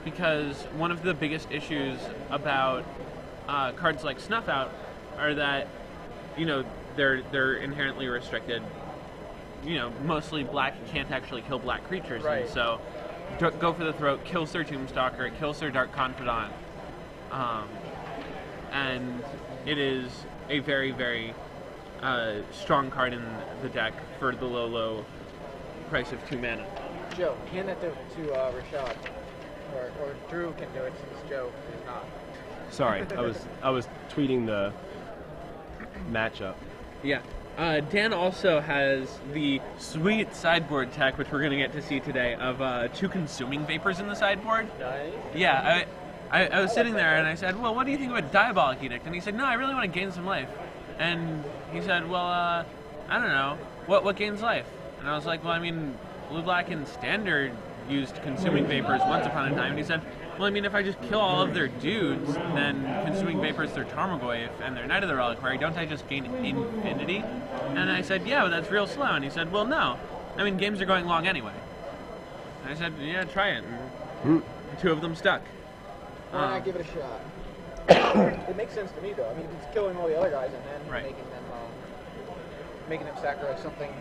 because one of the biggest issues about cards like Snuff Out are that, they're inherently restricted. Mostly black can't actually kill black creatures, Right. and so Go for the Throat kills their Tombstalker, it kills their Dark Confidant, and it is a very, very strong card in the deck for the low price of 2 mana. Joe, hand that to Rashad. Or Drew can do it since Joe is not. Sorry, I was tweeting the matchup. Yeah. Dan also has the sweet sideboard tech, which we're going to get to see today, of 2 Consuming Vapors in the sideboard. Nice. Yeah, I was sitting there and I said, well, what do you think about Diabolic Edict? And he said, no, I really want to gain some life. And he said, well, I don't know, what gains life? And I was like, well, I mean, Blue-Black and Standard used Consuming Vapors once upon a time. And he said, well, I mean, if I just kill all of their dudes, then Consuming Vapors their Tarmogoyf and their Knight of the Reliquary, don't I just gain infinity? And I said, yeah, but that's real slow. And he said, well, no. I mean, games are going long anyway. And I said, yeah, try it. And 2 of them stuck. Why not give it a shot? It makes sense to me, though. I mean, if it's killing all the other guys and then making them sacrifice something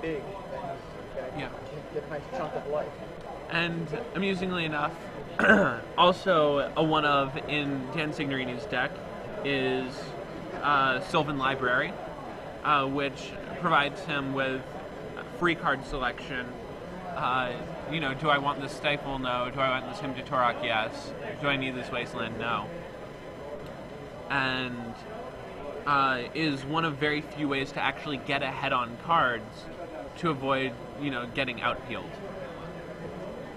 big, then he's going to get a nice chunk of life. And amusingly enough, also a one of in Dan Signorini's deck is Sylvan Library, which provides him with free card selection. Do I want this Stifle? No. Do I want this Hymn to Torok? Yes. Do I need this Wasteland? No. And is one of very few ways to actually get ahead on cards to avoid, getting outpeeled.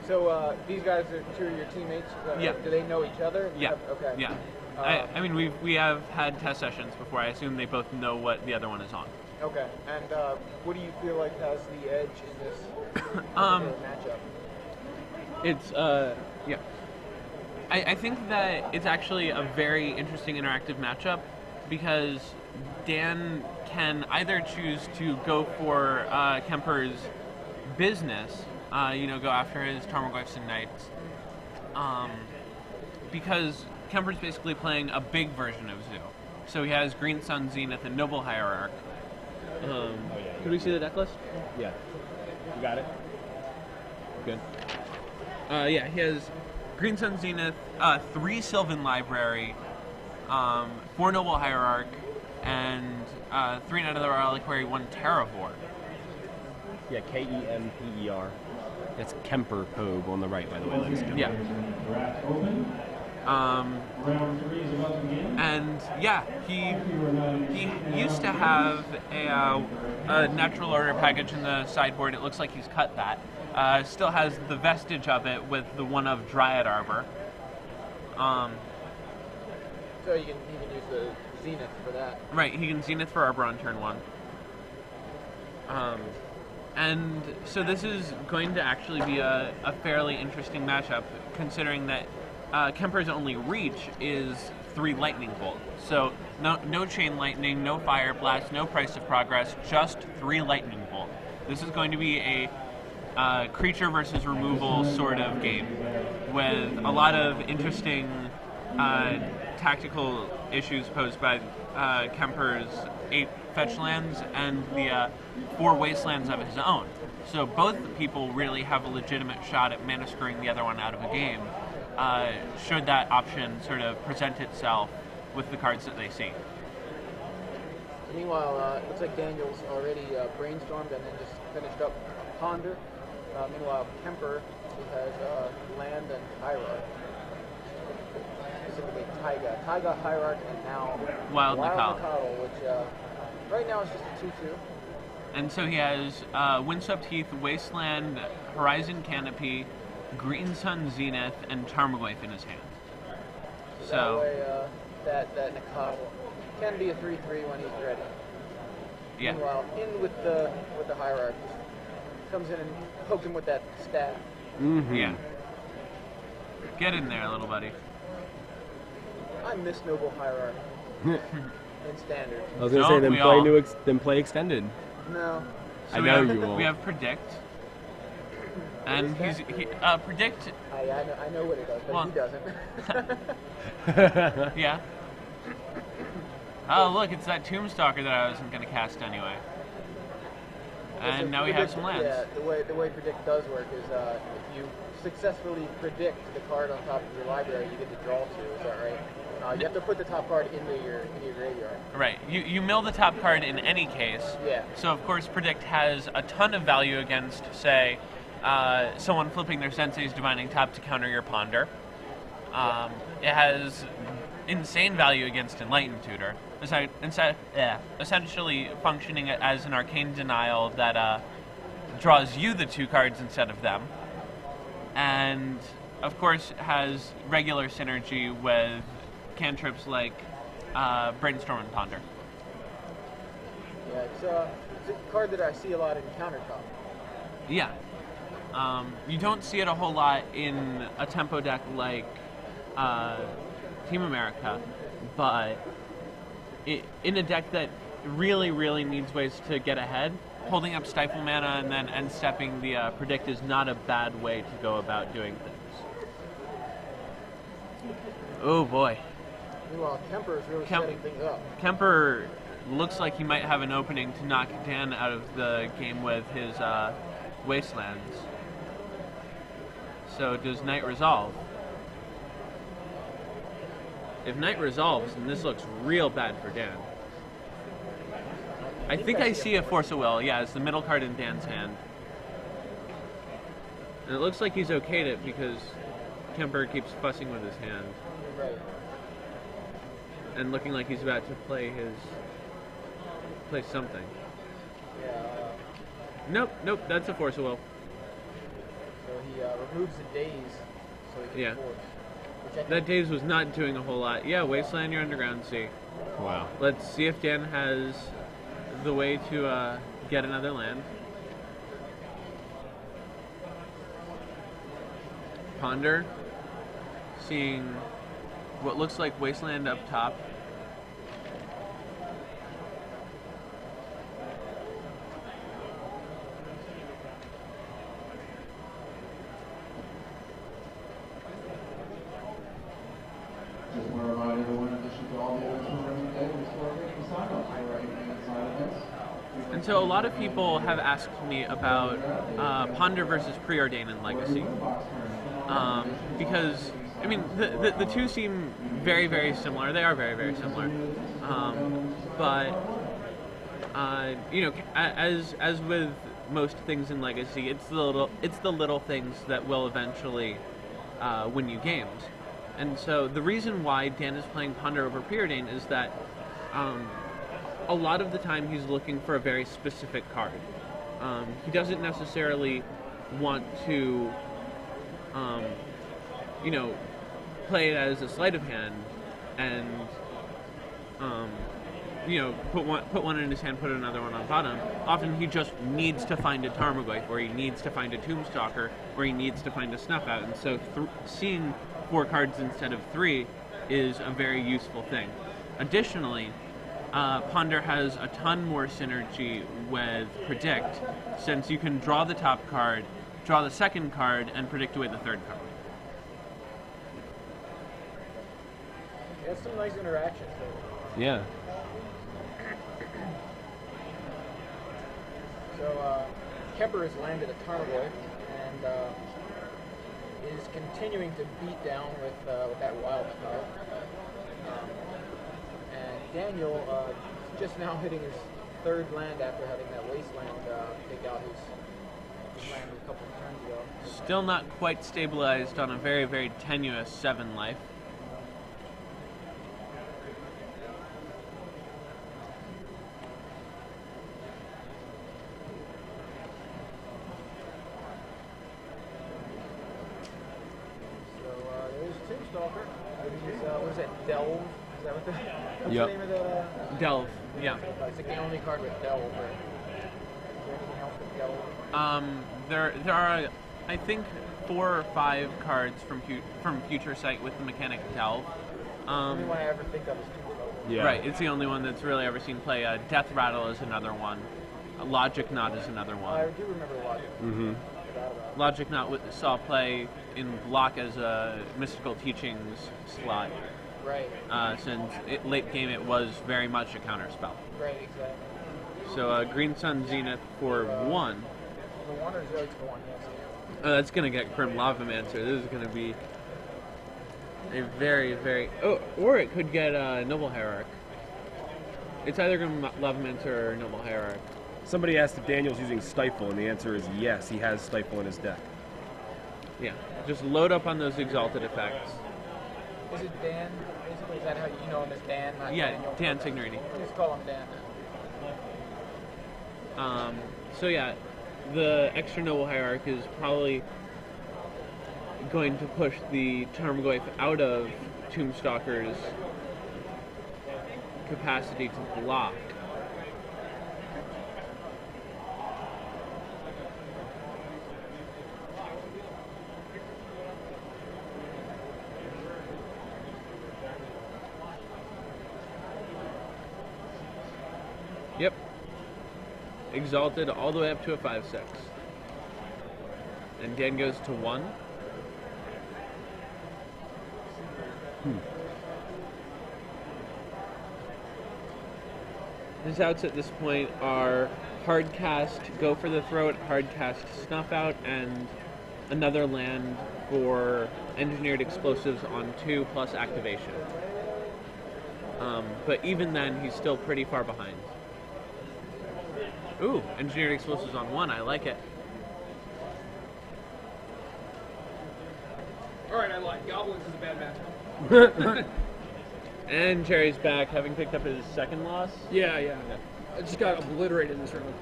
So these guys are 2 of your teammates. Yeah. Do they know each other? Yeah. Okay. Yeah. I mean, we have had test sessions before. I assume they both know what the other one is on. Okay. And what do you feel like has the edge in this matchup? It's yeah. I think that it's actually a very interesting interactive matchup because Dan can either choose to go for Kemper's business, go after his Tarmogoyfs and Knights, because Kemper's basically playing a big version of Zoo. So he has Green Sun, Zenith, and Noble Hierarch. Could we see the deck list? Yeah. You got it? Good. Yeah, he has Green Sun, Zenith, 3 Sylvan Library, 4 Noble Hierarch, and 3 Knight of the Reliquary, 1 Terravore. Yeah, Kemper. That's Kemper Pogue on the right, by the way, ladies and Yeah. And yeah, he used to have a natural order package in the sideboard. It looks like he's cut that. Still has the vestige of it with the one of Dryad Arbor. So you can use the Zenith for that. Right, he can Zenith for Arbor on turn 1. And so this is going to actually be a fairly interesting matchup, considering that Kemper's only reach is 3 Lightning Bolt. So no Chain Lightning, no Fire Blast, no Price of Progress, just 3 Lightning Bolt. This is going to be a creature versus removal sort of game with a lot of interesting tactical issues posed by Kemper's 8 fetch lands and the 4 wastelands of his own. So both people really have a legitimate shot at mana screwing the other one out of a game, should that option sort of present itself with the cards that they see. Meanwhile, it looks like Daniel's already brainstormed and then just finished up Ponder. Meanwhile, Kemper, who has Land and Hierarch. Specifically Taiga, Hierarch, and now Wild Nacatl, which right now is just a 2/2. And so he has Windswept Heath, Wasteland, Horizon Canopy, Green Sun Zenith, and Tarmogoyf in his hand. So that way, that Nacatl can be a 3/3 when he's ready. Yeah. Meanwhile, in with the Hierarch, comes in and pokes him with that staff. Mm-hmm. Yeah. Get in there, little buddy. I miss Noble Hierarch in Standard. I was going to say, then play Extended. No. So I know you will. We have Predict, And predict. I know what it does, but he doesn't. Yeah. Oh, look, it's that Tombstalker that I wasn't going to cast anyway. And now we have some lands. Yeah, the way predict does work is if you successfully predict the card on top of your library, you get to draw 2. Is that right? You have to put the top card into your graveyard. Right. You mill the top card in any case. Yeah. So of course predict has a ton of value against, say, someone flipping their Sensei's Divining Top to counter your Ponder. It has insane value against Enlightened Tutor. Essentially functioning as an arcane denial that draws you the 2 cards instead of them. And of course has regular synergy with cantrips like Brainstorm and Ponder. Yeah, it's a card that I see a lot in countertop. Yeah. You don't see it a whole lot in a tempo deck like Team America, but in a deck that really, really needs ways to get ahead, holding up Stifle Mana and then end stepping the Predict is not a bad way to go about doing things. Oh boy. Meanwhile, Kemper is really setting things up. Kemper looks like he might have an opening to knock Dan out of the game with his Wastelands. So does Knight resolve? If Knight resolves, then this looks real bad for Dan. I think I see a Force of Will. Yeah, it's the middle card in Dan's hand. And it looks like he's okayed it because Kemper keeps fussing with his hand. Right. And looking like he's about to play something. Yeah. Nope, that's a Force of Will. So he removes the daze so he can force. That daze was not doing a whole lot. Yeah, Wasteland your Underground Sea. Wow. Let's see if Dan has the way to get another land. Ponder, seeing what looks like Wasteland up top. Just want to remind everyone that should all the other tournament day before making sign-ups on the right-hand side of this. And so a lot of people have asked me about Ponder versus Preordain in Legacy. Because, I mean, the two seem very, very similar. They are very, very similar. But, you know, as with most things in Legacy, it's the little things that will eventually win you games. And so the reason why Dan is playing Ponder over Preordain is that a lot of the time he's looking for a very specific card. He doesn't necessarily want to, you know, play it as a sleight of hand and, you know, put one in his hand, put another one on bottom. Often he just needs to find a Tarmogoyf, or he needs to find a Tombstalker, or he needs to find a Snuff Out. And so seeing 4 cards instead of 3 is a very useful thing. Additionally, Ponder has a ton more synergy with Predict, since you can draw the top card, draw the second card, and predict away the third card. It's some nice interactions. Yeah. So Kemper has landed a Tarmogoyf and is continuing to beat down with that wild card. And Daniel just now hitting his 3rd land after having that Wasteland take out his land a couple of turns ago. Still not quite stabilized on a very, very tenuous 7 life. Tombstalker. What is that? Delve? Is that what the, what's the name of the? Delve. Yeah. It's like the only card with Delve. Is there anything else with Delve? There are, I think, 4 or 5 cards from Future Sight with the mechanic Delve. The only one I ever think of is Tombstalker. Yeah. Right. It's the only one that's really ever seen play. Death Rattle is another one. Logic Knot is another one. I do remember Logic. Mm-hmm. Logic not saw play in block as a mystical teachings slot. Right. Since late game it was very much a counter spell. Right, exactly. So Green Sun Zenith for 1. For 1 or 0 for 1, yes. That's going to get Grim Lavamancer. This is going to be a very, very... Oh, or it could get Noble Hierarch. It's either Grim Lavamancer or Noble Hierarch. Somebody asked if Daniel's using Stifle, and the answer is yes, he has Stifle in his deck. Yeah, just load up on those exalted effects. Is it Dan? Basically, is that how you know him as Dan? Yeah, Dan Signorini. Just call him Dan. So yeah, the extra Noble Hierarch is probably going to push the Tarmogoyf out of Tombstalker's capacity to block. Yep. Exalted all the way up to a 5/6. And Dan goes to 1. His outs at this point are Hardcast, Go for the Throat, Hardcast, Snuff Out, and another land for Engineered Explosives on 2 plus activation. But even then, he's still pretty far behind. Ooh, Engineered Explosives on 1, I like it. Alright, I lied. Goblins is a bad matchup. And Jerry's back, having picked up his second loss. Yeah. I just got obliterated in this round.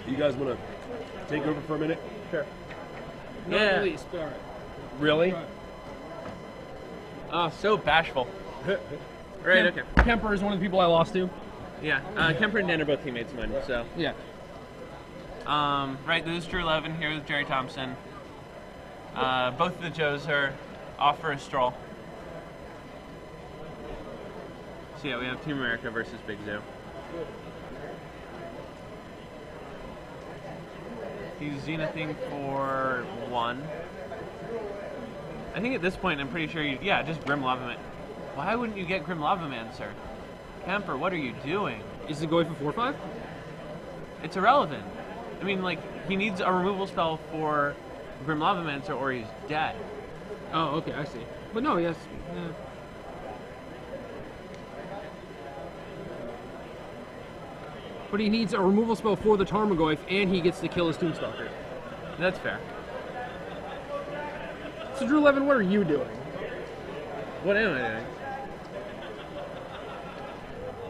You guys want to take over for a minute? Sure. Not Yeah. the least, but alright. Really? Oh, so bashful. Right, okay. Kemper is one of the people I lost to. Yeah, Kemper and Dan are both teammates of mine, so. Yeah. Right, this is Drew Levin here with Jerry Thompson. Both of the Joes are off for a stroll. So yeah, we have Team America versus Big Zoo. He's Zenithing for 1. I think at this point, I'm pretty sure yeah, just Grim Lavamancer. Why wouldn't you get Grim Lavamancer? Kemper, what are you doing? Is it going for 4/5? It's irrelevant. I mean, like, he needs a removal spell for Grim Lavamancer or he's dead. Oh, okay, I see. But no, yes. Yeah. But he needs a removal spell for the Tarmogoyf, and he gets to kill his Tombstalker. That's fair. So, Drew Levin, what are you doing? What am I doing?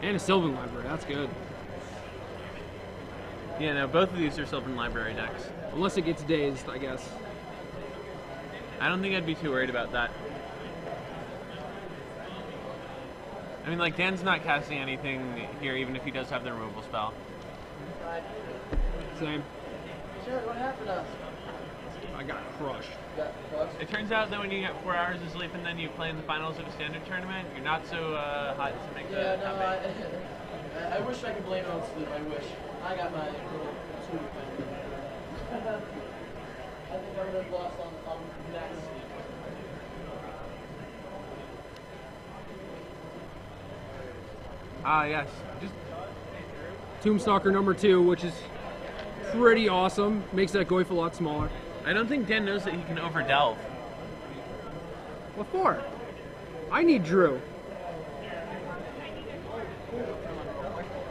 And a Sylvan Library, that's good. Yeah, no, both of these are Sylvan Library decks. Unless it gets dazed, I guess. I don't think I'd be too worried about that. I mean, like, Dan's not casting anything here, even if he does have the removal spell. Same. Sure, what happened to us? I got crushed. It turns out that when you get 4 hours of sleep and then you play in the finals of a standard tournament, you're not so hot to make the comeback. I wish I could blame it on sleep. I wish. I got my little sleep. I think I would have lost on next week. Ah, yes. Just Tombstalker number 2, which is pretty awesome. Makes that Goyf a lot smaller. I don't think Dan knows that he can overdelve. What for? I need Drew.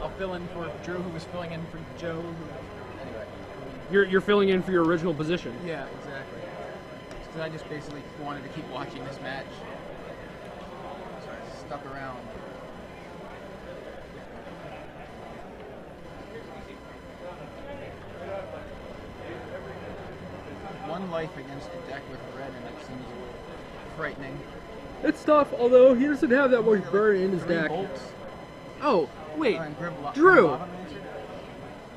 I'll fill in for Drew, who was filling in for Joe. Anyway. You're filling in for your original position. Yeah, exactly. Because I just basically wanted to keep watching this match. So I stuck around. One life against a deck with red, and it seems a little frightening. It's tough, although he doesn't have that much burn in his 3 deck. bolts. Oh, wait. And Drew! Lavamancer?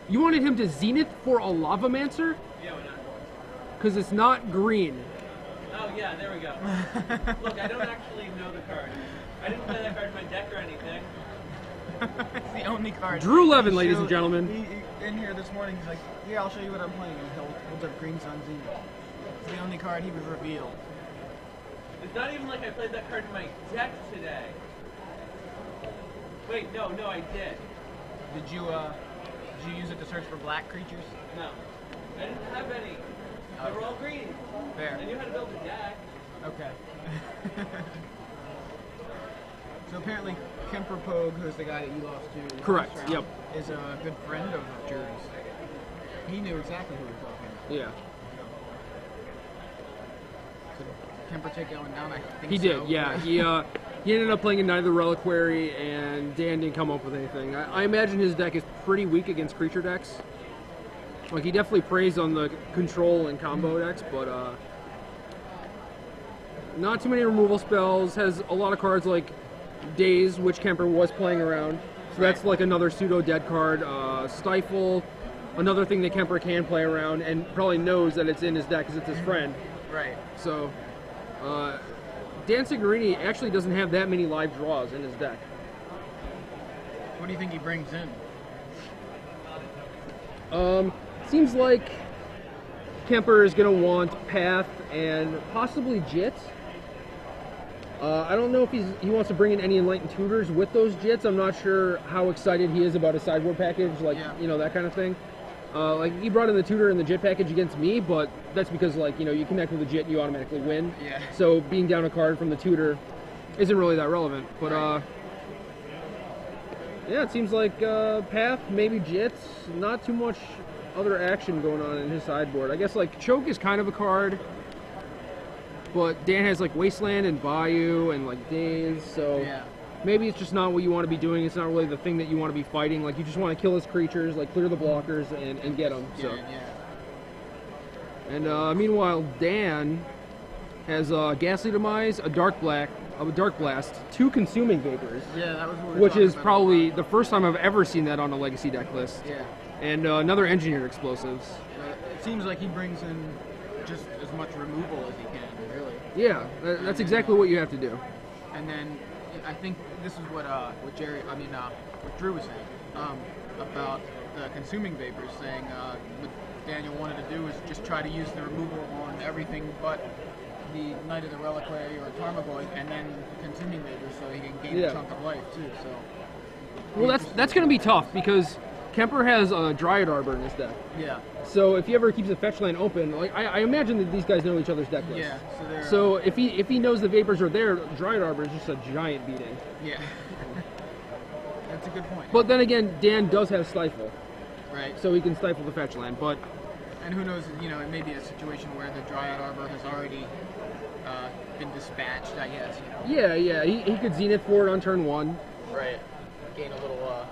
You wanted him to Zenith for a Lavamancer? Yeah, why not? Because it's not green. Oh, yeah, there we go. Look, I don't actually know the card. I didn't play that card in my deck or anything. It's the only card. Drew Levin, ladies and gentlemen. He, in here this morning, he's like, yeah, I'll show you what I'm playing. And he'll hold up Green Sun Zenith. It's the only card he would reveal. It's not even like I played that card in my deck today. Wait, no, I did. Did you use it to search for black creatures? No. I didn't have any. They were all green. Fair. I knew how to build a deck. Okay. So apparently Kemper Pogue, who's the guy that you lost to Correct, last round, yep. is a good friend of Drew's. He knew exactly who we were talking about. Yeah. So Kemper take that one down, I think He so. did, yeah. He ended up playing a Knight of the Reliquary, and Dan didn't come up with anything. I imagine his deck is pretty weak against creature decks. Like, he definitely preys on the control and combo decks, but not too many removal spells. Has a lot of cards like Daze, which Kemper was playing around. So that's like another pseudo-dead card. Stifle, another thing that Kemper can play around, and probably knows that it's in his deck because it's his friend. Right. So, Dan Signorini actually doesn't have that many live draws in his deck. What do you think he brings in? Seems like Kemper is going to want Path and possibly Jit. I don't know if he wants to bring in any Enlightened Tutors with those Jits. I'm not sure how excited he is about a sideboard package, like, you know, that kind of thing. Like, he brought in the Tutor and the Jit package against me, but that's because, like, you know, you connect with the Jit, you automatically win. Yeah. So being down a card from the Tutor isn't really that relevant. But, yeah, it seems like Path, maybe Jits, not too much other action going on in his sideboard. I guess, like, Choke is kind of a card, but Dan has, like, Wasteland and Bayou and, like, Daze, so maybe it's just not what you want to be doing. It's not really the thing that you want to be fighting. Like, you just want to kill his creatures, like, clear the blockers and get them. So. And meanwhile, Dan has Ghastly Demise, a Dark Blast, 2 Consuming Vapors. Yeah, that was what we were which talking is about. probably the first time I've ever seen that on a Legacy deck list. Yeah. And another Engineered Explosives. It seems like he brings in just as much removal as he can, really. Yeah, that's exactly what you have to do. And then I think this is what what Drew was saying about the Consuming Vapors, saying what Daniel wanted to do was just try to use the removal on everything but the Knight of the Reliquary or Tarmogoyf, and then the Consuming Vapors so he can gain a chunk of life too. So. Well, that's going to be tough because Kemper has a Dryad Arbor in his deck. Yeah. So if he ever keeps a fetch land open, like I imagine that these guys know each other's deck lists. Yeah. So if he knows the Vapors are there, Dryad Arbor is just a giant beating. Yeah. That's a good point. But then again, Dan does have Stifle. Right. So he can stifle the fetch land, but... And who knows, you know, it may be a situation where the Dryad Arbor has already been dispatched, I guess. You know? Yeah, he could Zenith for it on turn 1. Right. Gain a little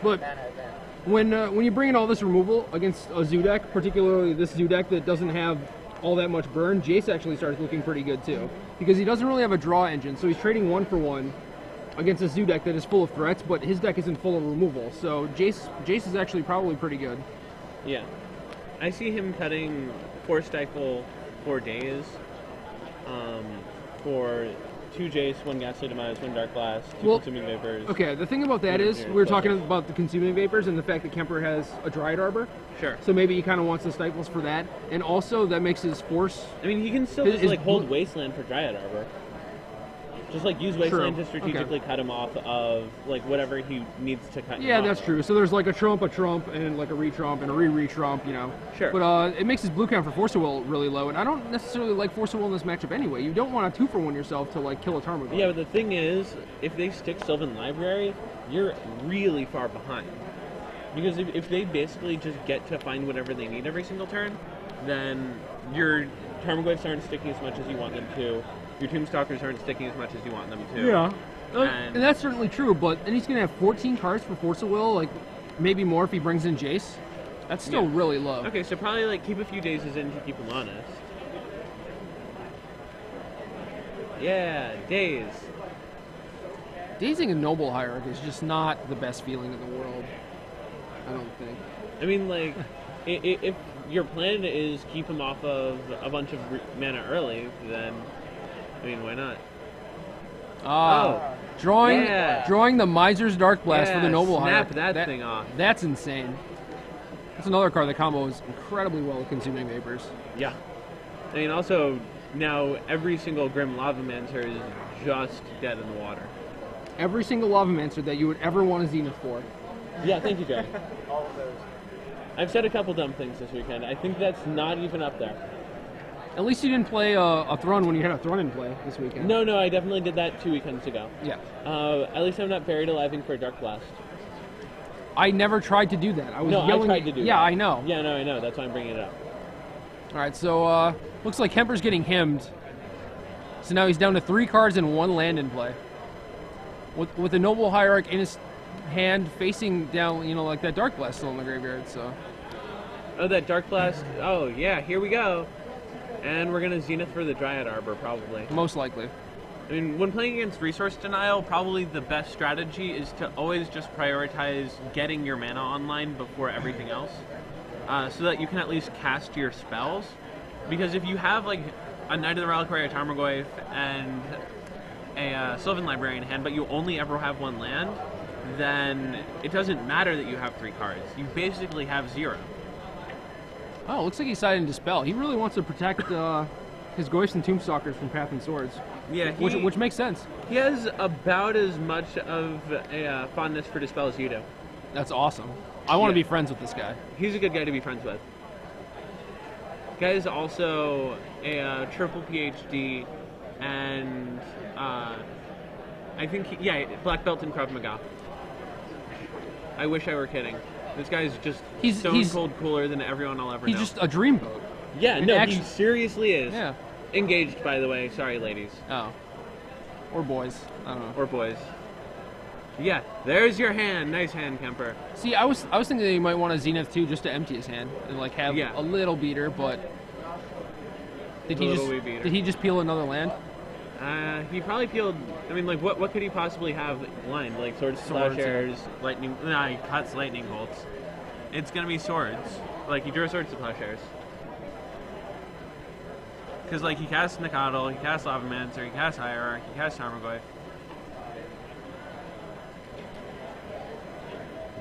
but mana advantage. When you bring in all this removal against a Zoo deck, particularly this Zoo deck that doesn't have all that much burn, Jace actually starts looking pretty good too. Because he doesn't really have a draw engine, so he's trading 1 for 1 against a Zoo deck that is full of threats, but his deck isn't full of removal. So Jace is actually probably pretty good. Yeah. I see him cutting 4 Stifle, 4 Daze, for 2 Jace, 1 Ghastly Demise, 1 Dark Blast, 2 Consuming Vapors. Okay, the thing about that is, we were talking about the Consuming Vapors and the fact that Kemper has a Dryad Arbor. Sure. So maybe he kind of wants the Stifles for that. And also, that makes his force... I mean, he can still just, like, hold Wasteland for Dryad Arbor. Just, like, use Wasteland to strategically cut him off of, like, whatever he needs to cut him Yeah, off. that's true. So there's, like, a Trump, and, like, a Re-Trump, and a Re-Re-Trump, you know. Sure. But it makes his blue count for Force of Will really low, and I don't necessarily like Force of Will in this matchup anyway. You don't want to 2-for-1 yourself to, like, kill a Tarmogoyf. Yeah, but the thing is, if they stick Sylvan Library, you're really far behind. Because if they basically just get to find whatever they need every single turn, then your Tarmogoyfs aren't sticking as much as you want them to. Your Tombstalkers aren't sticking as much as you want them to. Yeah. And that's certainly true, but then he's going to have 14 cards for Force of Will, like, maybe more if he brings in Jace. That's still really low. Okay, so probably, like, keep a few Dazes in to keep him honest. Yeah, Daze. Dazing a Noble Hierarch is just not the best feeling in the world, I don't think. I mean, like, if your plan is keep him off of a bunch of mana early, then, I mean, why not? Drawing the Miser's Dark Blast for the Noble snap Hierarch. that thing off. That's insane. That's another card that combos incredibly well with Consuming Vapors. Yeah. I mean, also, now every single Grim Lavamancer is just dead in the water. Every single Lavamancer that you would ever want a Zenith for. Yeah, thank you, Jay. All of those. I've said a couple dumb things this weekend. I think that's not even up there. At least you didn't play a Thrun when you had a Thrun in play this weekend. No, I definitely did that 2 weekends ago. Yeah. At least I'm not buried aliving for a Dark Blast. I never tried to do that. I was yelling. I tried to do that. Yeah, I know. Yeah, no, I know. That's why I'm bringing it up. All right, so looks like Kemper's getting hemmed. So now he's down to 3 cards and 1 land in play. With the Noble Hierarch in his hand, facing down, like that Dark Blast still in the graveyard. So. Oh, that Dark Blast. Oh, yeah, here we go. And we're going to Zenith for the Dryad Arbor, probably. Most likely. I mean, when playing against Resource Denial, probably the best strategy is to always just prioritize getting your mana online before everything else. So that you can at least cast your spells. Because if you have, like, a Knight of the Reliquary, a Tarmogoyf, and a Sylvan Library in hand, but you only ever have 1 land, then it doesn't matter that you have 3 cards. You basically have 0. Oh, looks like he's decided to Dispel. He really wants to protect his Goyfs and Tombstalkers from Path and Swords. Yeah, which makes sense. He has about as much of a fondness for Dispel as you do. That's awesome. I want to be friends with this guy. He's a good guy to be friends with. Guy is also a triple PhD, and I think, black belt in Krav Maga. I wish I were kidding. This guy's just stone cold cooler than everyone I'll ever know. He's just a dreamboat. Yeah, he seriously is. Yeah. Engaged, by the way. Sorry, ladies. Oh. Or boys. I don't know. Or boys. Yeah, there's your hand. Nice hand, Kemper. See, I was thinking that he might want a Zenith too, just to empty his hand and like have a little beater, but did he just peel another land? He probably peeled. I mean, like, what could he possibly have lined? Like swords, plowshares, lightning. Nah, he cuts lightning bolts. It's gonna be swords. Like, he drew swords to plowshares. Because, like, he casts Nikadal, he casts Lavamancer, he casts Hierarch, he casts Tarmogoyf.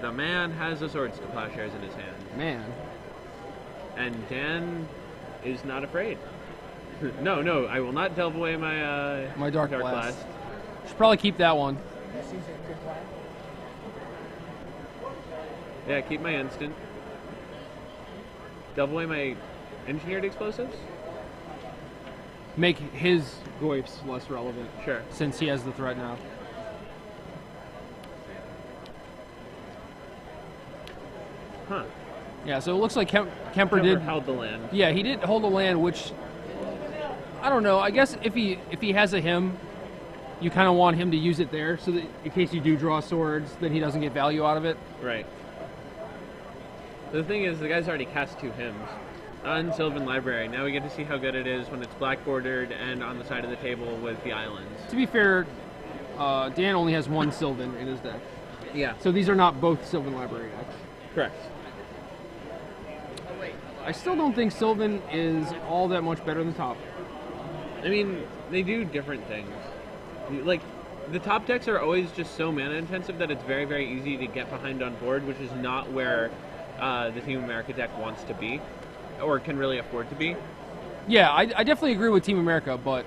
The man has the swords to plowshares in his hand. Man. And Dan is not afraid. No, I will not delve away my my Dark Blast. Should probably keep that one. That seems like a good plan. Yeah, keep my instant. Delve away my engineered explosives? Make his Goyfs less relevant. Sure. Since he has the threat now. Huh. Yeah, so it looks like Kemper held the land. Yeah, he did hold the land, which I don't know. I guess if he has a hymn, you kind of want him to use it there, so that in case you do draw swords, then he doesn't get value out of it. Right. The thing is, the guy's already cast 2 hymns on Sylvan Library. Now we get to see how good it is when it's black bordered and on the side of the table with the islands. To be fair, Dan only has 1 Sylvan in his deck. Yeah. So these are not both Sylvan Library decks. Correct. I still don't think Sylvan is all that much better than top. I mean, they do different things. Like, the top decks are always just so mana intensive that it's very, very easy to get behind on board, which is not where the Team America deck wants to be, or can really afford to be. Yeah, I definitely agree with Team America, but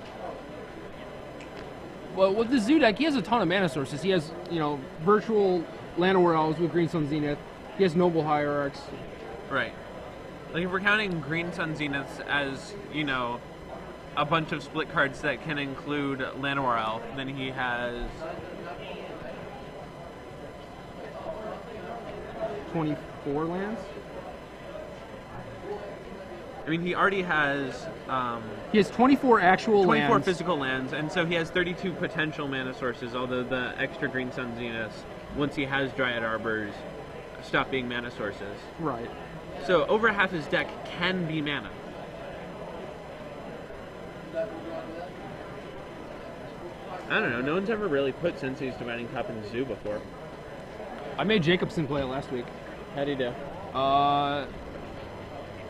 well, with the Zoo deck, he has a ton of mana sources. He has, virtual Llanowar Elves with Green Sun Zenith. He has Noble Hierarchs. Right. Like, if we're counting Green Sun Zeniths as, a bunch of split cards that can include Llanowar Elf, then he has 24 lands? I mean, he already has he has 24 actual 24 lands. physical lands, and so he has 32 potential mana sources, although the extra Green Sun Zeniths, once he has Dryad Arbors, stop being mana sources. Right. So over half his deck can be mana. I don't know, no one's ever really put Sensei's Dividing Cup in Zoo before. I made Jacobson play it last week. How'd he do?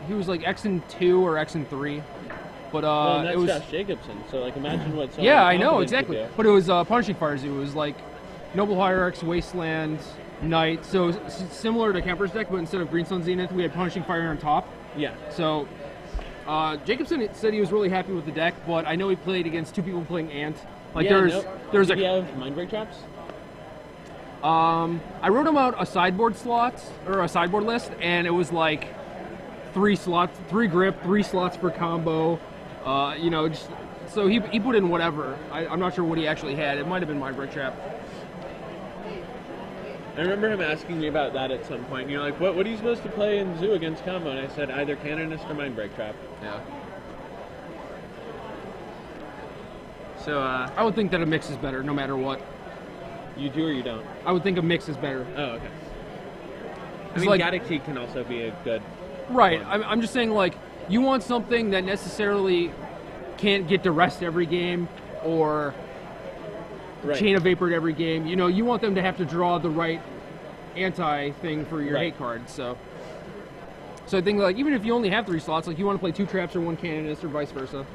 He was like X and 2 or X and 3. But well, that's it was Josh Jacobson. So like, imagine what. yeah, I know could exactly. do. But it was Punishing Fire Zoo. It was like Noble Hierarchs, Wasteland, Knight. So similar to Kemper's deck, but instead of Green Sun Zenith, we had Punishing Fire on top. Yeah. So Jacobson said he was really happy with the deck, but I know he played against two people playing Ant. Like there's Did he have Mindbreak traps? I wrote him out a sideboard slot or a sideboard list, and it was like 3 slots, 3 grip, 3 slots for combo. You know, just, so he put in whatever. I'm not sure what he actually had. It might have been Mindbreak trap. I remember him asking me about that at some point. You're like, what are you supposed to play in Zoo against combo? And I said either Canonist or Mindbreak trap. Yeah. So I would think that a mix is better, no matter what. You do or you don't? I would think a mix is better. Oh, okay. I It's mean, like- Gaddock can also be a good... Right. I'm just saying, like, you want something that necessarily can't get to rest every game or Right. Chain of Vapor every game. You know, you want them to have to draw the right anti-thing for your Right. hate card. So I think, like, even if you only have 3 slots, like, you want to play 2 traps or 1 canonist or vice versa.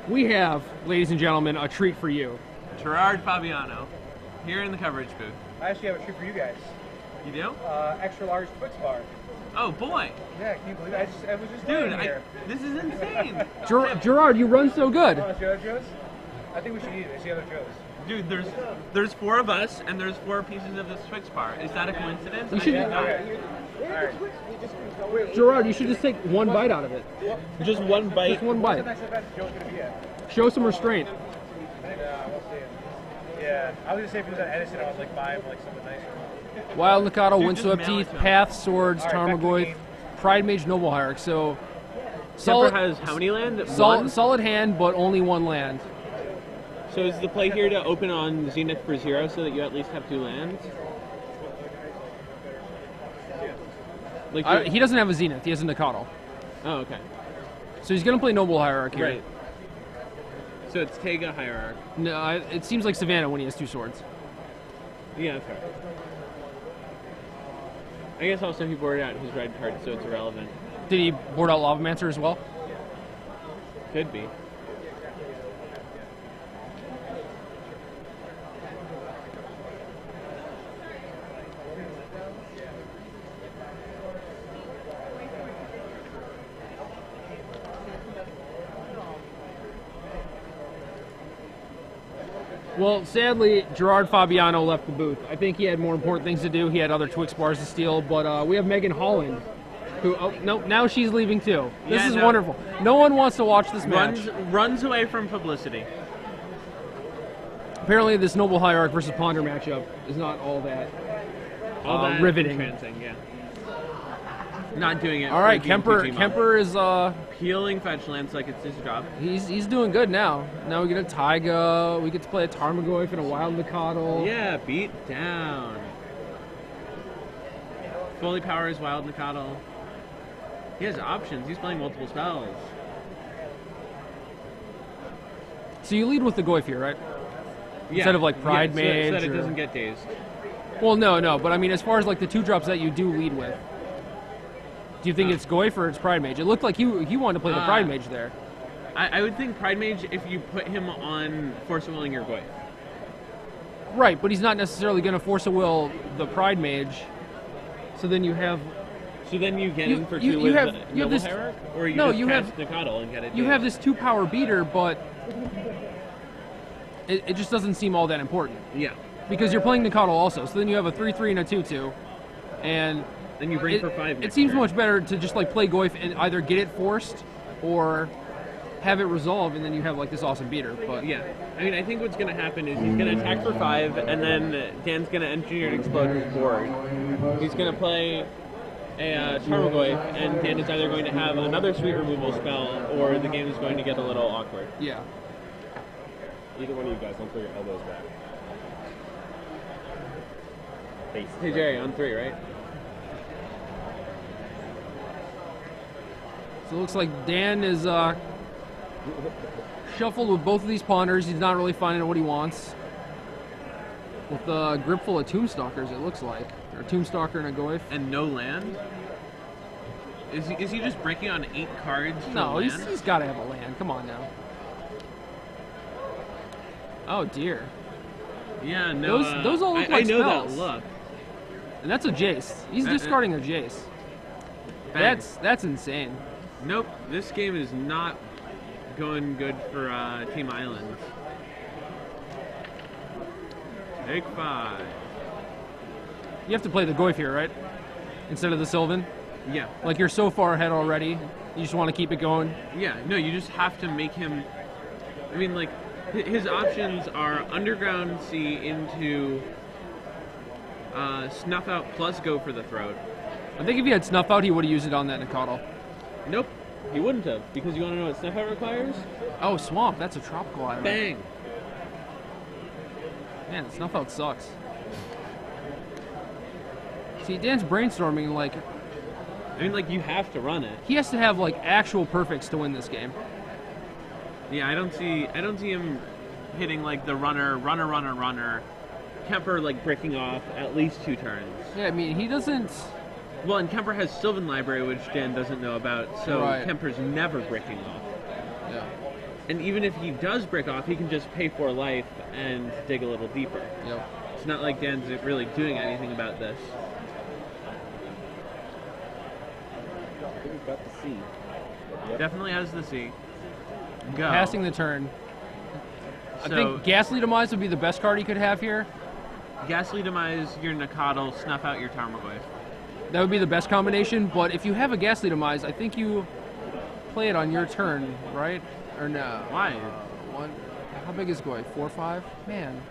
We have, ladies and gentlemen, a treat for you. Gerard Fabiano, here in the coverage booth. I actually have a treat for you guys. You do? Extra large Twix bar. Oh, boy. Yeah, can you believe it? I was just Dude, laying here. this is insane. Gerard, you run so good. Want to see other Joes? I think we should eat it. See other Joes. Dude, there's 4 of us, and there's 4 pieces of this Twix bar. Is that a coincidence? You should- I think not. Okay. Gerard, you should just take 1 bite out of it. Just one bite. Just 1 bite. Nice event Joe's going to be at. Show some restraint. We'll see. Yeah, I was going to say if he was at Edison, I was like buying like something nicer. Wild Nikado, Dude, Windswept just mail it Teeth, to him. Path, Swords, All right, back to the Tarmogoyf, game. Pride Mage, Noble Hierarch. So Kemper has how many land? One? solid hand, but only 1 land. So is the play here to open on Zenith for 0 so that you at least have 2 lands? Like He doesn't have a Zenith. He has a Nikado. Oh, okay. So he's going to play Noble Hierarch here. Right. So it's Tega Hierarch. No, it seems like Savannah when he has 2 swords. Yeah, fair. I guess also he boarded out his red card, so it's irrelevant. Did he board out Lavamancer as well? Could be. Well, sadly, Gerard Fabiano left the booth. I think he had more important things to do. He had other Twix bars to steal, but we have Megan Holland, who, oh, no, now she's leaving too. This Yeah, is no. wonderful. No one wants to watch this match. Runs away from publicity. Apparently, this Noble Hierarch versus Ponder matchup is not all that All that riveting. entrancing, yeah. Not doing it. All right, for Kemper. GMT Kemper is peeling fetch lands like it's his job. he's doing good now. Now we get a Taiga. We get to play a Tarmogoyf and a Wild Nikado. Yeah, beat down. Fully powers Wild Nikado. He has options. He's playing multiple spells. So you lead with the Goyf here, right? Yeah. Instead of, like, Pride so that Mage it or- doesn't get dazed. Well, no, but I mean, as far as like the 2-drops that you do lead with, do you think it's Goyf or it's Pride Mage? It looked like he wanted to play the Pride Mage there. I would think Pride Mage if you put him on Force of Willing your Goy. Right, but he's not necessarily going to force a will the Pride Mage. So then you have So then you get You- in for you- 2 you with have- you have Noble this- Hierarch? Or you no, just you cast have- Nikado and get it you dazed? have this 2-power beater, but it just doesn't seem all that important Yeah. because you're playing Nikado also. So then you have a 3/3 and a 2/2, and Then you bring it, for 5 it next seems turn. much better to just like play Goyf and either get it forced or have it resolved, and then you have like this awesome beater. But Yeah. I mean, I think what's going to happen is he's going to attack for 5, and then Dan's going to engineer an explode his board. He's going to play a Tarmogoyf, and Dan is either going to have another sweet removal spell, or the game is going to get a little awkward. yeah. Either one of you guys, don't throw your elbows back. Face. Hey, Jerry, on 3, right? So it looks like Dan is shuffled with both of these ponders. He's not really finding what he wants. With a grip full of Tombstalkers, it looks like. Or a Tombstalker and a Goyf. And no land? Is he just breaking on 8 cards? No, land? he's got to have a land. Come on now. Oh dear. Yeah, no. Those all look like I know spells. that look. And that's a Jace. He's discarding a Jace. Bang. That's insane. Nope, this game is not going good for Team Island. Take 5. You have to play the Goyf here, right? Instead of the Sylvan? Yeah. Like, you're so far ahead already, you just want to keep it going? Yeah, no, you just have to make him... I mean, like, his options are Underground Sea into Snuff Out plus Go for the Throat. I think if he had Snuff Out, he would have used it on that Nicodle. Nope, he wouldn't have, because you want to know what Snuff Out requires? Oh, Swamp, that's a tropical island. Bang! Man, Snuff Out sucks. See, Dan's brainstorming, like... I mean, like, you have to run it. He has to have, like, actual perfects to win this game. Yeah, I don't see him hitting, like, the runner. Kemper, like, breaking off at least 2 turns. Yeah, I mean, he doesn't... Well, and Kemper has Sylvan Library, which Dan doesn't know about, so Right. Kemper's never breaking off. Yeah. And even if he does break off, he can just pay 4 life and dig a little deeper. Yep. It's not like Dan's really doing anything about this. He's got the C. Definitely has the C. Go. Passing the turn. I So, think Ghastly Demise would be the best card he could have here. Ghastly Demise your Nicodle, Snuff Out your Tarmogoyf. That would be the best combination, but if you have a Ghastly Demise, I think you play it on your turn, right? Or no? Why? One. How big is Goy? 4/5? Man.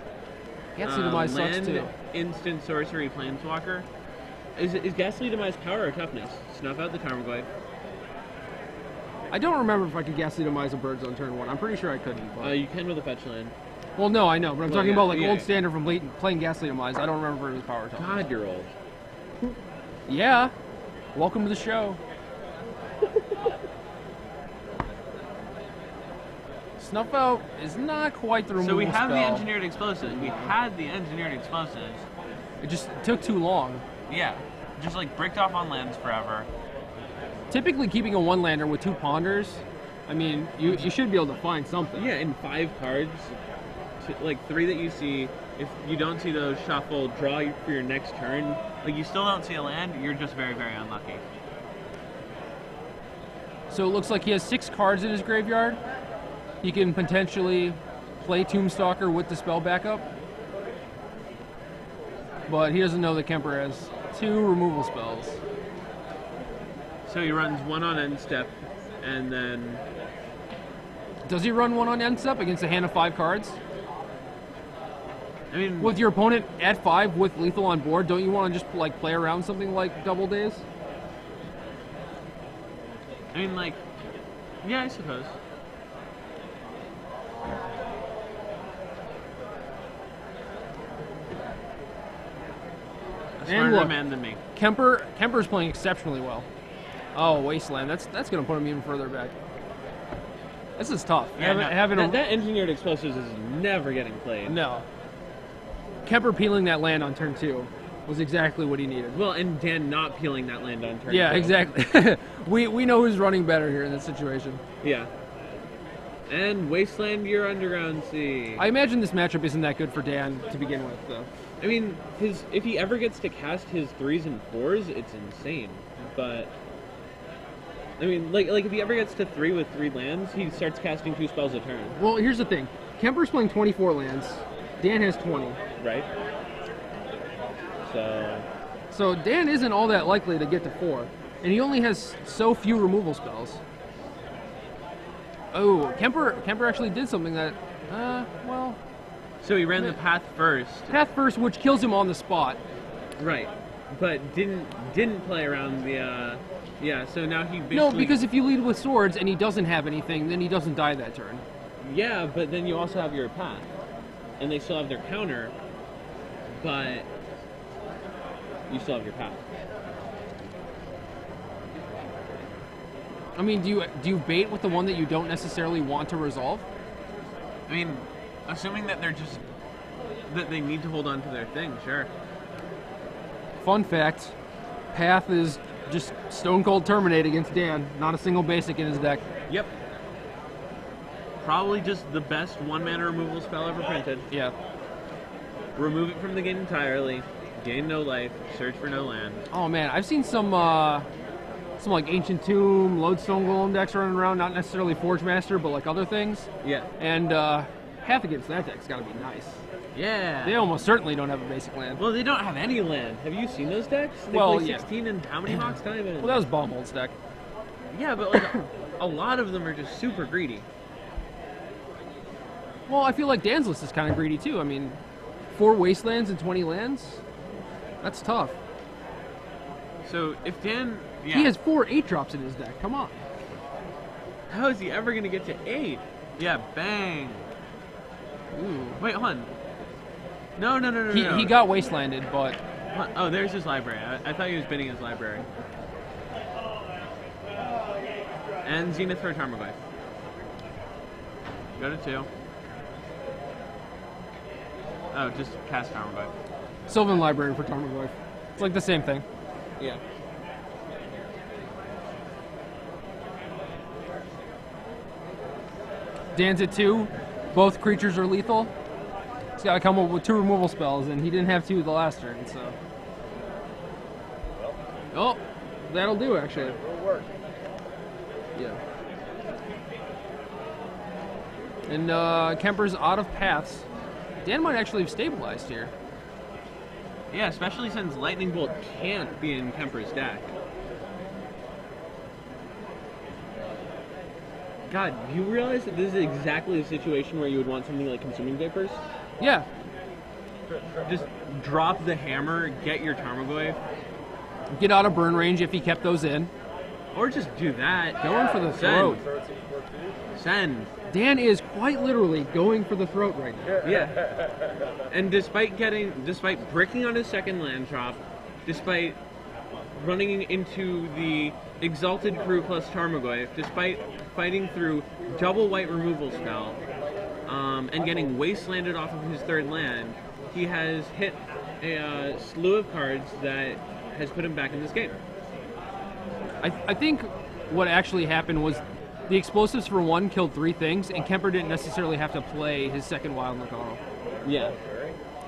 Ghastly Demise sucks Land, too. instant sorcery, planeswalker. Is Ghastly Demise power or toughness? Snuff Out the Tarmogoyf. I don't remember if I could Ghastly Demise a Birds on turn 1. I'm pretty sure I couldn't. But... You can with a fetch land. well, no, I know, but I'm Well, talking yeah, about like yeah. old standard from playing Ghastly Demise. I don't remember his power toughness. God, you're old. Yeah. Welcome to the show. Snuff Out is not quite the removal So we have the spell. engineered explosives. We had the engineered explosives. It just took too long. Yeah. Just like bricked off on lands forever. Typically keeping a one-lander with 2 ponders, I mean, you should be able to find something. Yeah, in 5 cards, like 3 that you see, if you don't see those shuffle, draw for your next turn, like you still don't see a land, you're just very, very unlucky. So it looks like he has 6 cards in his graveyard. He can potentially play Tombstalker with the spell backup. But he doesn't know that Kemper has 2 removal spells. So he runs 1 on end step, and then... Does he run 1 on end step against a hand of 5 cards? I mean... With your opponent at 5 with lethal on board, don't you want to just like play around something like Double Days? I mean, like... Yeah, I suppose. A smarter look, man than me. Kemper's playing exceptionally well. Oh, Wasteland. That's going to put him even further back. This is tough. Yeah, Having that engineered explosives is never getting played. No. Kemper peeling that land on turn 2 was exactly what he needed. Well, and Dan not peeling that land on turn 2. Yeah, exactly. we know who's running better here in this situation. Yeah. And Wasteland your Underground Sea. I imagine this matchup isn't that good for Dan to begin with, though. I mean, if he ever gets to cast his 3s and 4s, it's insane. But I mean, like if he ever gets to 3 with 3 lands, he starts casting 2 spells a turn. Well, here's the thing. Kemper's playing 24 lands. Dan has 20. Right? So Dan isn't all that likely to get to 4. And he only has so few removal spells. Oh, Kemper actually did something that, well... So he ran the path first. Path first, which kills him on the spot. Right. But didn't play around the, yeah, so now he basically... No, because if you lead with swords and he doesn't have anything, then he doesn't die that turn. Yeah, but then you also have your path. And they still have their counter, but you still have your path. I mean, do you bait with the one that you don't necessarily want to resolve? I mean, assuming that that they need to hold on to their thing, sure. Fun fact, path is just stone cold terminate against Dan. Not a single basic in his deck. Yep. Probably just the best one-mana removal spell ever printed. Yeah. Remove it from the game entirely. Gain no life. Search for no land. Oh man, I've seen some like Ancient Tomb, Lodestone Golem decks running around. Not necessarily Forge Master, but like other things. Yeah. And half against that deck's got to be nice. Yeah. They almost certainly don't have a basic land. Well, they don't have any land. Have you seen those decks? They play 16 and how many Mox Diamond? Well, that was Baumholt's deck. Yeah, but like a lot of them are just super greedy. Well, I feel like Dan's list is kind of greedy too. I mean, 4 Wastelands and 20 lands? That's tough. So if Dan... Yeah. He has 4 8-drops in his deck. Come on. How is he ever going to get to 8? Yeah, bang. Ooh. Wait, hold on. No. He got Wastelanded, but... Oh, there's his library. I thought he was bidding his library. And Zenith for a Tarmogoyf. Go to 2. Oh, just cast Tarmogoyf. Sylvan Library for Tarmogoyf. It's like the same thing. Yeah. Dan's at 2. Both creatures are lethal. He's got to come up with 2 removal spells, and he didn't have 2 the last turn, so... Oh, that'll do, actually. It'll work. Yeah. And Kemper's out of paths. Dan might actually have stabilized here. Yeah, especially since Lightning Bolt can't be in Kemper's deck. God, do you realize that this is exactly the situation where you would want something like Consuming Vapors? Yeah. Just drop the hammer, get your Tarmogoyf. Get out of burn range if he kept those in. Or just do that. Going for the throat. Send. Dan is quite literally going for the throat right now. Yeah. And despite bricking on his second land drop, despite running into the Exalted Crew plus Tarmogoyf, despite fighting through double white removal spell, and getting wastelanded off of his third land, he has hit a slew of cards that has put him back in this game. I think what actually happened was the explosives for 1 killed 3 things, and Kemper didn't necessarily have to play his second Wild Nakaro. Yeah.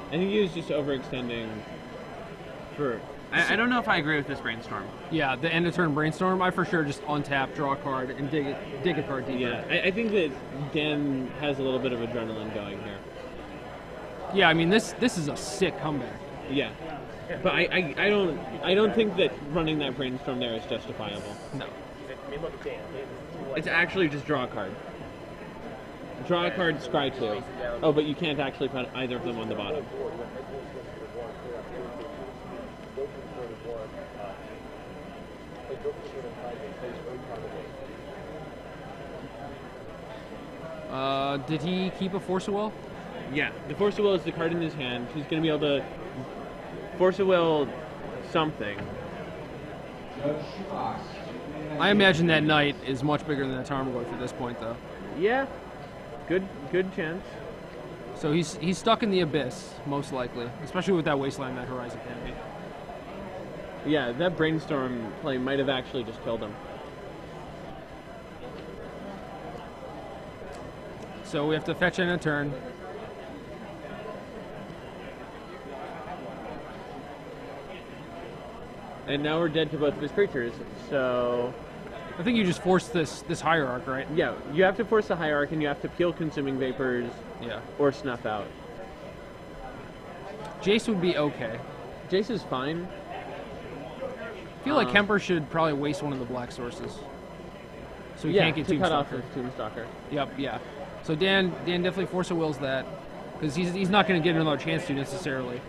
I think he was just overextending for... I don't know if I agree with this brainstorm. Yeah, the end of turn brainstorm, I for sure just untap, draw a card, and dig a card deeper. Yeah, I think that Dan has a little bit of adrenaline going here. Yeah, I mean this is a sick comeback. Yeah. But I don't think that running that brainstorm there is justifiable. No. It's actually just draw a card. Draw a card, scry 2. Oh, but you can't actually put either of them on the bottom. Did he keep a Force of Will? Yeah, the Force of Will is the card in his hand. He's going to be able to Force of Will something. I imagine that Knight is much bigger than that Tarmogoyf at this point, though. Yeah, good chance. So he's stuck in the abyss, most likely, especially with that Wasteland, that Horizon Canopy. Yeah, that brainstorm play might have actually just killed him. So we have to fetch in a turn. And now we're dead to both of his creatures, so... I think you just force this Hierarch, right? Yeah, you have to force the Hierarch, and you have to peel Consuming Vapors, yeah, or Snuff out. Jace would be okay. Jace is fine. I feel like Kemper should probably waste one of the black sources. So he can't get to cut off Tombstalker. his Tombstalker. Yep, yeah. So Dan definitely Force of Wills that, because he's not going to get another chance to necessarily.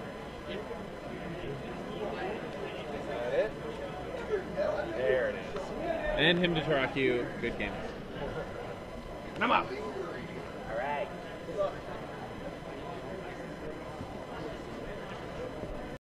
And him to Taraku, good game. I'm out.